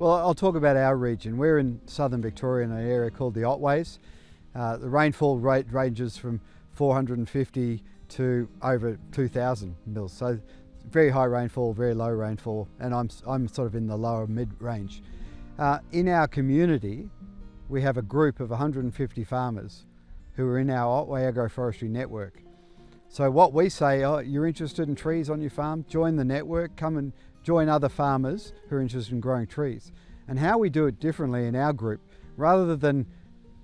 Well, I'll talk about our region. We're in southern Victoria in an area called the Otways. The rainfall rate ranges from 450 to over 2,000 mils. So very high rainfall, very low rainfall, and I'm sort of in the lower mid-range. In our community, we have a group of 150 farmers who are in our Otway Agroforestry Network. So what we say, oh, you're interested in trees on your farm, join the network, come and join other farmers who are interested in growing trees. And how we do it differently in our group, rather than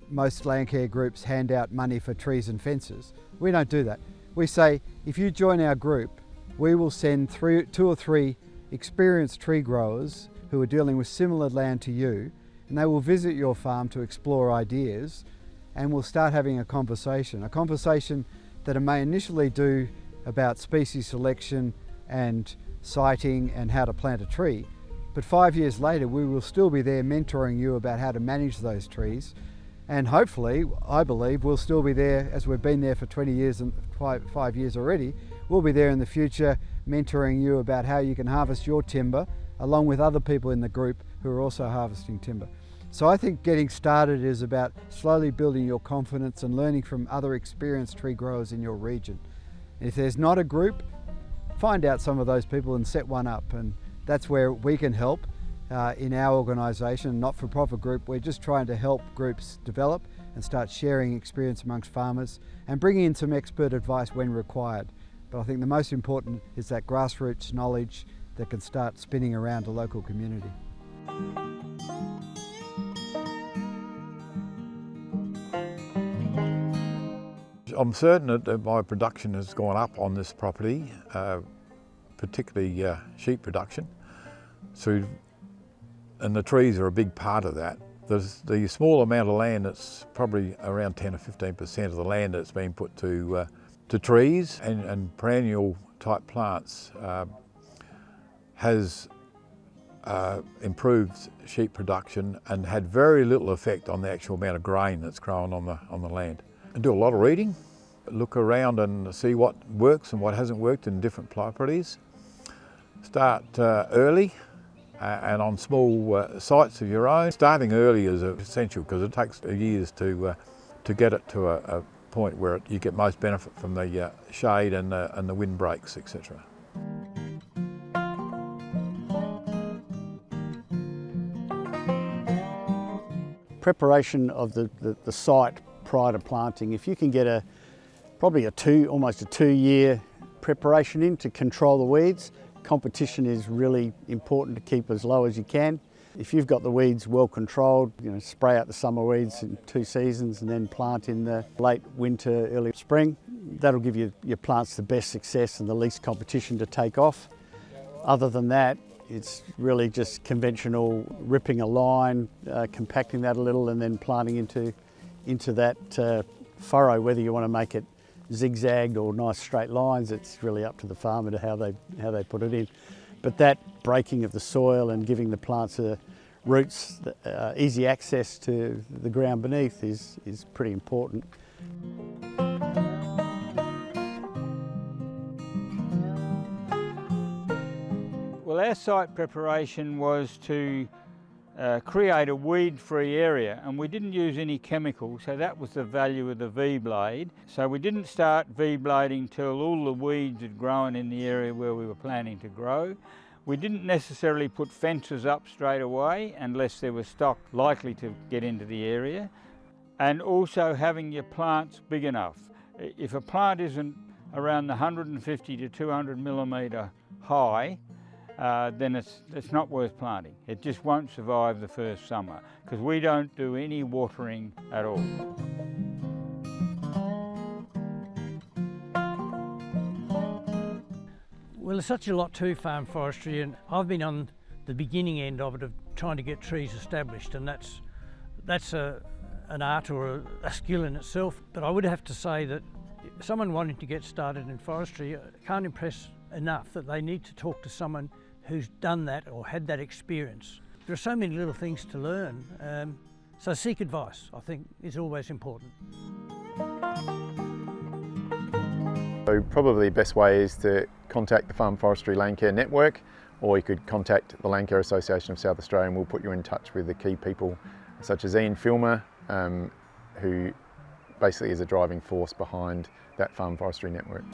most land care groups hand out money for trees and fences, we don't do that. We say, if you join our group, we will send two or three experienced tree growers who are dealing with similar land to you, and they will visit your farm to explore ideas, and we'll start having a conversation that it may initially do about species selection and siting and how to plant a tree. But 5 years later, we will still be there mentoring you about how to manage those trees. And hopefully, I believe, we'll still be there, as we've been there for 20 years and 5 years already, we'll be there in the future mentoring you about how you can harvest your timber along with other people in the group who are also harvesting timber. So I think getting started is about slowly building your confidence and learning from other experienced tree growers in your region. And if there's not a group, find out some of those people and set one up, and that's where we can help in our organisation, not-for-profit group. We're just trying to help groups develop and start sharing experience amongst farmers and bringing in some expert advice when required. But I think the most important is that grassroots knowledge that can start spinning around a local community. I'm certain that my production has gone up on this property, particularly sheep production. And the trees are a big part of that. There's the small amount of land that's probably around 10 or 15% of the land that's been put to trees and perennial type plants has improved sheep production and had very little effect on the actual amount of grain that's grown on the land. I do a lot of reading, look around and see what works and what hasn't worked in different properties. Start early and on small sites of your own. Starting early is essential because it takes years to get it to a point where you get most benefit from the shade and the wind breaks, etc. Preparation of the site prior to planting. If you can get almost a 2-year preparation in to control the weeds, competition is really important to keep as low as you can. If you've got the weeds well controlled, spray out the summer weeds in 2 seasons and then plant in the late winter, early spring, that'll give your plants the best success and the least competition to take off. Other than that, it's really just conventional ripping a line, compacting that a little and then planting into that furrow. Whether you want to make it zigzagged or nice straight lines, it's really up to the farmer to how they put it in. But that breaking of the soil and giving the plants roots easy access to the ground beneath is pretty important. Well, our site preparation was to create a weed-free area, and we didn't use any chemicals, so that was the value of the V-blade. So we didn't start V-blading till all the weeds had grown in the area where we were planning to grow. We didn't necessarily put fences up straight away unless there was stock likely to get into the area. And also having your plants big enough. If a plant isn't around the 150 to 200 millimetre high, then it's not worth planting. It just won't survive the first summer because we don't do any watering at all. Well, there's such a lot to farm forestry, and I've been on the beginning end of it, of trying to get trees established, and that's an art or a skill in itself. But I would have to say that someone wanting to get started in forestry can't impress enough that they need to talk to someone who's done that or had that experience. There are so many little things to learn, so seek advice, I think, is always important. So probably the best way is to contact the Farm Forestry Landcare Network, or you could contact the Landcare Association of South Australia, and we'll put you in touch with the key people such as Ian Filmer, who basically is a driving force behind that Farm Forestry Network.